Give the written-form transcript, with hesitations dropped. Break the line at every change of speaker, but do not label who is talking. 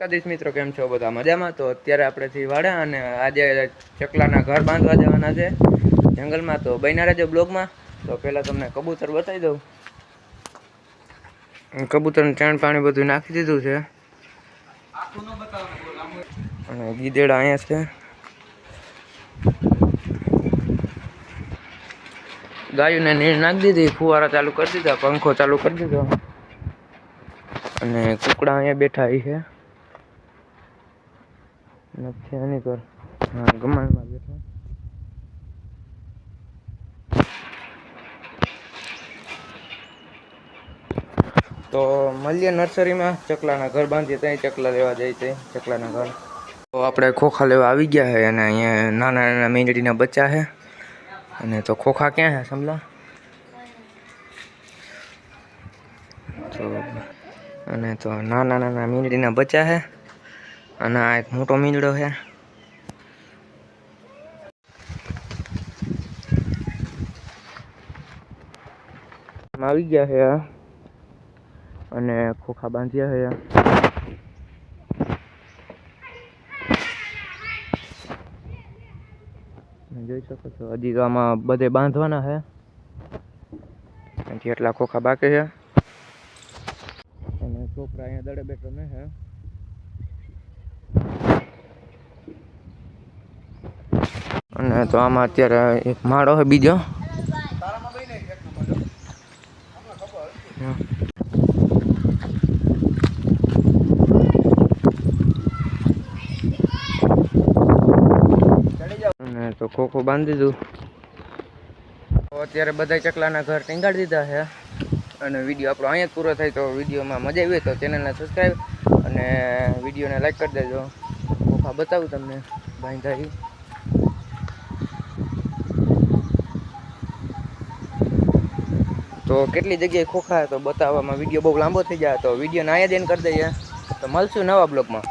દ્વારકાધીશ મિત્રો, કેમ છો બધા મજામાં? તો અત્યારે આપણે થી વાડા અને આજે ચકલાના ઘર બાંધવા જવાના છે જંગલમાં. તો બન્યા રહેજો બ્લોગમાં. તો પહેલાં તમને કબૂતર બતાવી દઉં. કબૂતરને ચાણ પાણી બધું નાખી દીધું છે અને ગીદેડા અહીંયા છે. ગાયોને નીર નાખી દીધી, ફુવારા ચાલુ કરી દીધા, પંખો ચાલુ કરી દીધો અને કુકડા અહીંયા બેઠા છે. નથી આની કર હા ગમાણમાં બેઠા. તો મળીએ નર્સરીમાં, ચકલાના ઘર બાંધીએ ત્યાં ચકલા લેવા જાય છે ચકલાના ઘર. તો આપણે ખોખા લેવા આવી ગયા છે અને અહીંયા નાના નાના મીંડળીના બચ્ચા છે. અને તો ખોખા ક્યાં છે સમલા? તો અને તો નાના નાના મીંડળીના બચ્ચા છે અને આ એક મોટો મીંડળો છે. આવી ગયા છે અને ખોખા બાંધ્યા છે. જોઈ શકો છો, હજી તો આમાં બધે બાંધવાના છે. એટલા ખોખા બાકી છે અને છોકરા અહીંયા દડે બેઠો ને છે. અને તો આમાં અત્યારે એક માળો છે બીજો. અને તો ખોખો બાંધી દીધું. તો અત્યારે બધા ચકલાના ઘર ટીંગાડી દીધા છે અને વિડીયો આપણો અહીંયા જ પૂરો થાય. તો વિડીયોમાં મજા આવી તો ચેનલને સબસ્ક્રાઈબ અને વિડીયોને લાઈક કરી દેજો. ખોખા બતાવું તમને બાંધાઈ. તો કેટલી જગ્યાએ ખોખા તો બતાવવામાં વિડીયો બહુ લાંબો થઈ જાય. તો વિડીયોને અહીંયા જ એન્ડ કરી દઈએ. તો મળશું નવા બ્લોગમાં.